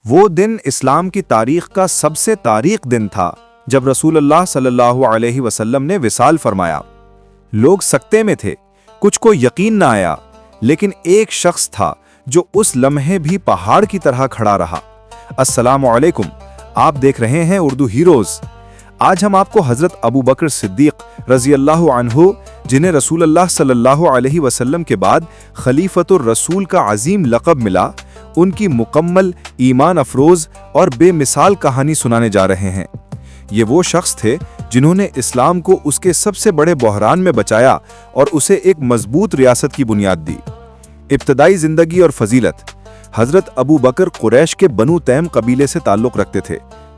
وہ دن اسلام کی تاریخ کا سب سے تاریخ دن تھا جب رسول اللہ صلی اللہ علیہ وسلم نے وصال فرمایا۔ لوگ سکتے میں تھے، کچھ کو یقین نہ آیا، لیکن ایک شخص تھا جو اس لمحے بھی پہاڑ کی طرح کھڑا رہا۔ السلام علیکم، آپ دیکھ رہے ہیں اردو ہیروز۔ آج ہم آپ کو حضرت ابو بکر صدیق رضی اللہ عنہ، جنہیں رسول اللہ صلی اللہ علیہ وسلم کے بعد خلیفۃ الرسول کا عظیم لقب ملا، ان کی مکمل ایمان افروز اور بے مثال کہانی سنانے جا رہے ہیں۔ یہ وہ شخص تھے جنہوں نے اسلام کو اس کے سب سے بڑے بحران میں بچایا اور اسے ایک مضبوط ریاست کی بنیاد دی۔ ابتدائی زندگی اور فضیلت۔ حضرت ابو بکر قریش کے بنو تیم قبیلے سے تعلق رکھتے تھے۔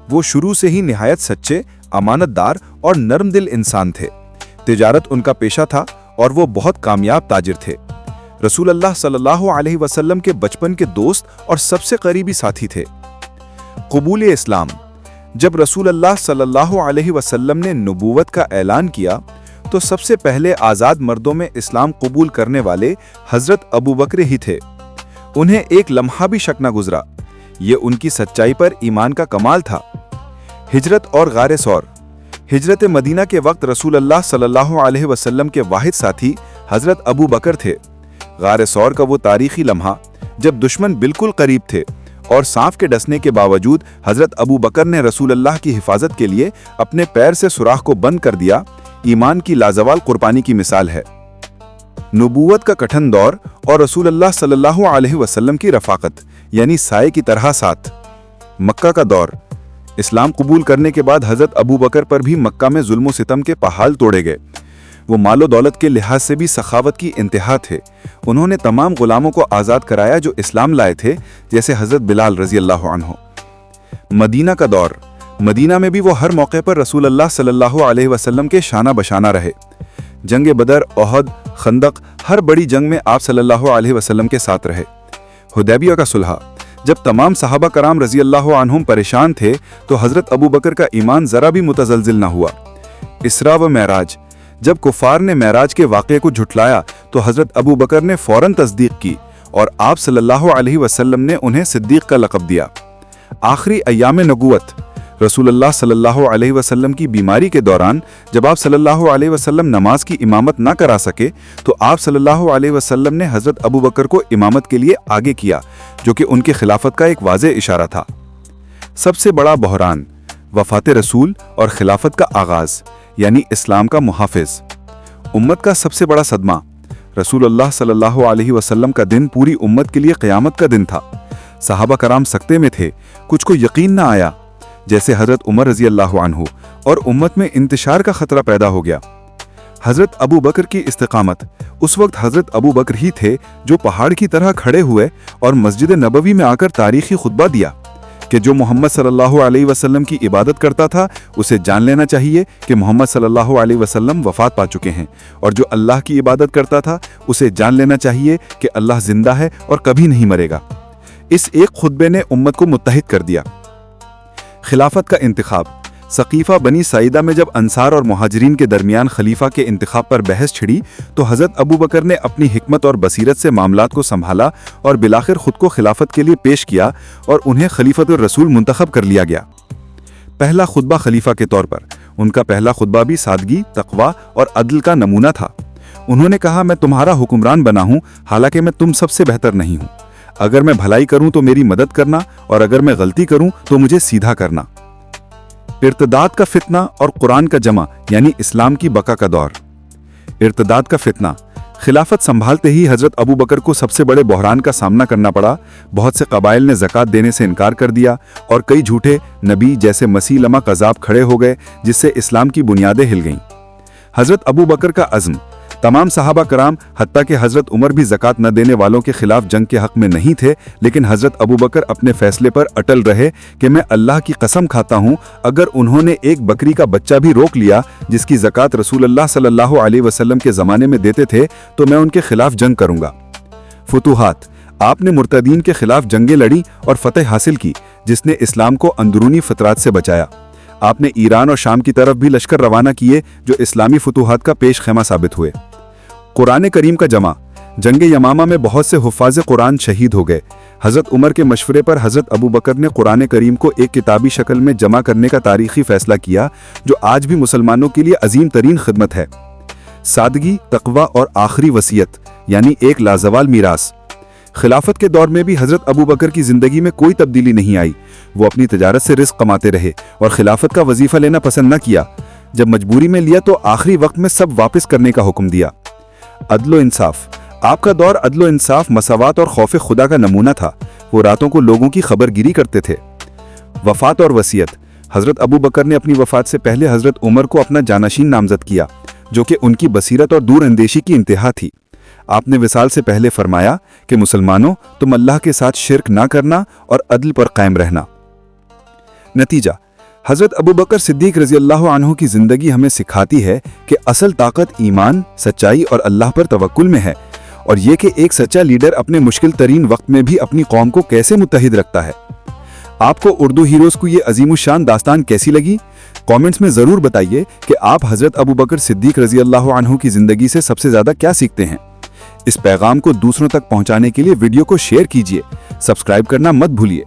وہ شروع سے ہی نہایت سچے، امانت دار اور نرم دل انسان تھے۔ تجارت ان کا پیشہ تھا اور وہ بہت کامیاب تاجر تھے۔ رسول اللہ صلی اللہ علیہ وسلم کے بچپن کے دوست اور سب سے قریبی ساتھی تھے۔ قبول اسلام۔ جب رسول اللہ صلی اللہ علیہ وسلم نے نبوت کا اعلان کیا تو سب سے پہلے آزاد مردوں میں اسلام قبول کرنے والے حضرت ابو بکر ہی تھے۔ انہیں ایک لمحہ بھی شک نہ گزرا، یہ ان کی سچائی پر ایمان کا کمال تھا۔ ہجرت اور غار ثور۔ ہجرت مدینہ کے وقت رسول اللہ صلی اللہ علیہ وسلم کے واحد ساتھی حضرت ابو بکر تھے۔ غار ثور کا وہ تاریخی لمحہ جب دشمن بالکل قریب تھے اور سانپ کے ڈسنے کے باوجود حضرت ابو بکر نے رسول اللہ کی حفاظت کے لیے اپنے پیر سے سوراخ کو بند کر دیا، ایمان کی لازوال قربانی کی مثال ہے۔ نبوت کا کٹھن دور اور رسول اللہ صلی اللہ علیہ وسلم کی رفاقت، یعنی سائے کی طرح ساتھ۔ مکہ کا دور۔ اسلام قبول کرنے کے بعد حضرت ابو بکر پر بھی مکہ میں ظلم و ستم کے پہاڑ توڑے گئے۔ وہ مال و دولت کے لحاظ سے بھی سخاوت کی انتہا تھے۔ انہوں نے تمام غلاموں کو آزاد کرایا جو اسلام لائے تھے، جیسے حضرت بلال رضی اللہ عنہ۔ مدینہ کا دور۔ مدینہ میں بھی وہ ہر موقع پر رسول اللہ صلی اللہ علیہ وسلم کے شانہ بشانہ رہے۔ جنگ بدر، احد، خندق، ہر بڑی جنگ میں آپ صلی اللہ علیہ وسلم کے ساتھ رہے۔ حدیبیہ کا صلح۔ جب تمام صحابہ کرام رضی اللہ عنہم پریشان تھے تو حضرت ابو بکر کا ایمان ذرا بھی متزلزل نہ ہوا۔ اسراء و معراج۔ جب کفار نے معراج کے واقعے کو جھٹلایا تو حضرت ابو بکر نے فوراً تصدیق کی اور آپ صلی اللہ علیہ وسلم نے انہیں صدیق کا لقب دیا۔ آخری ایام نبوت۔ رسول اللہ صلی اللہ علیہ وسلم کی بیماری کے دوران جب آپ صلی اللہ علیہ وسلم نماز کی امامت نہ کرا سکے تو آپ صلی اللہ علیہ وسلم نے حضرت ابو بکر کو امامت کے لیے آگے کیا، جو کہ ان کی خلافت کا ایک واضح اشارہ تھا۔ سب سے بڑا بحران۔ وفات رسول اور خلافت کا آغاز، یعنی اسلام کا محافظ۔ امت کا سب سے بڑا صدمہ۔ رسول اللہ صلی اللہ علیہ وسلم کا دن پوری امت کے لیے قیامت کا دن تھا۔ صحابہ کرام سکتے میں تھے، کچھ کو یقین نہ آیا، جیسے حضرت عمر رضی اللہ عنہ، اور امت میں انتشار کا خطرہ پیدا ہو گیا۔ حضرت ابو بکر کی استقامت۔ اس وقت حضرت ابو بکر ہی تھے جو پہاڑ کی طرح کھڑے ہوئے اور مسجد نبوی میں آ کر تاریخی خطبہ دیا کہ جو محمد صلی اللہ علیہ وسلم کی عبادت کرتا تھا اسے جان لینا چاہیے کہ محمد صلی اللہ علیہ وسلم وفات پا چکے ہیں، اور جو اللہ کی عبادت کرتا تھا اسے جان لینا چاہیے کہ اللہ زندہ ہے اور کبھی نہیں مرے گا۔ اس ایک خطبے نے امت کو متحد کر دیا۔ خلافت کا انتخاب۔ ثقیفہ بنی سعیدہ میں جب انصار اور مہاجرین کے درمیان خلیفہ کے انتخاب پر بحث چھڑی تو حضرت ابو بکر نے اپنی حکمت اور بصیرت سے معاملات کو سنبھالا اور بالآخر خود کو خلافت کے لیے پیش کیا اور انہیں خلیفۃ الرسول منتخب کر لیا گیا۔ پہلا خطبہ خلیفہ کے طور پر۔ ان کا پہلا خطبہ بھی سادگی، تقوی اور عدل کا نمونہ تھا۔ انہوں نے کہا، میں تمہارا حکمران بنا ہوں، حالانکہ میں تم سب سے بہتر نہیں ہوں۔ اگر میں بھلائی کروں تو میری مدد کرنا، اور اگر میں غلطی کروں تو مجھے سیدھا کرنا۔ ارتداد کا فتنہ اور قرآن کا جمع، یعنی اسلام کی بقا کا دور۔ ارتداد کا فتنہ۔ خلافت سنبھالتے ہی حضرت ابو بکر کو سب سے بڑے بحران کا سامنا کرنا پڑا۔ بہت سے قبائل نے زکوٰۃ دینے سے انکار کر دیا اور کئی جھوٹے نبی جیسے مسیلمہ کذاب کھڑے ہو گئے، جس سے اسلام کی بنیادیں ہل گئیں۔ حضرت ابو بکر کا عزم۔ تمام صحابہ کرام حتیٰ کہ حضرت عمر بھی زکوٰۃ نہ دینے والوں کے خلاف جنگ کے حق میں نہیں تھے، لیکن حضرت ابو بکر اپنے فیصلے پر اٹل رہے کہ میں اللہ کی قسم کھاتا ہوں اگر انہوں نے ایک بکری کا بچہ بھی روک لیا جس کی زکوٰۃ رسول اللہ صلی اللہ علیہ وسلم کے زمانے میں دیتے تھے تو میں ان کے خلاف جنگ کروں گا۔ فتوحات۔ آپ نے مرتدین کے خلاف جنگیں لڑیں اور فتح حاصل کی، جس نے اسلام کو اندرونی خطرات سے بچایا۔ آپ نے ایران اور شام کی طرف بھی لشکر روانہ کیے جو اسلامی فتوحات کا پیش خیمہ ثابت ہوئے۔ قرآن کریم کا جمع۔ جنگ یمامہ میں بہت سے حفاظ قرآن شہید ہو گئے۔ حضرت عمر کے مشورے پر حضرت ابو بکر نے قرآن کریم کو ایک کتابی شکل میں جمع کرنے کا تاریخی فیصلہ کیا جو آج بھی مسلمانوں کے لیے عظیم ترین خدمت ہے۔ سادگی، تقوی اور آخری وصیت یعنی ایک لازوال میراث۔ خلافت کے دور میں بھی حضرت ابو بکر کی زندگی میں کوئی تبدیلی نہیں آئی۔ وہ اپنی تجارت سے رزق کماتے رہے اور خلافت کا وظیفہ لینا پسند نہ کیا۔ جب مجبوری میں لیا تو آخری وقت میں سب واپس کرنے کا حکم دیا۔ عدل و انصاف۔ آپ کا دور عدل و انصاف، مساوات اور خوف خدا کا نمونہ تھا۔ وہ راتوں کو لوگوں کی خبر گیری کرتے تھے۔ وفات اور وصیت۔ حضرت ابو بکر نے اپنی وفات سے پہلے حضرت عمر کو اپنا جانشین نامزد کیا، جو کہ ان کی بصیرت اور دور اندیشی کی انتہا تھی۔ آپ نے وصال سے پہلے فرمایا کہ مسلمانوں، تم اللہ کے ساتھ شرک نہ کرنا اور عدل پر قائم رہنا۔ نتیجہ: حضرت ابو بکر صدیق رضی اللہ عنہ کی زندگی ہمیں سکھاتی ہے کہ اصل طاقت ایمان، سچائی اور اللہ پر توکل میں ہے، اور یہ کہ ایک سچا لیڈر اپنے مشکل ترین وقت میں بھی اپنی قوم کو کیسے متحد رکھتا ہے۔ آپ کو اردو ہیروز کو یہ عظیم الشان داستان کیسی لگی؟ کامنٹس میں ضرور بتائیے کہ آپ حضرت ابو بکر صدیق رضی اللہ عنہ کی زندگی سے سب سے زیادہ کیا سیکھتے ہیں۔ اس پیغام کو دوسروں تک پہنچانے کے لیے ویڈیو کو شیئر کیجیے، سبسکرائب کرنا مت بھولیے۔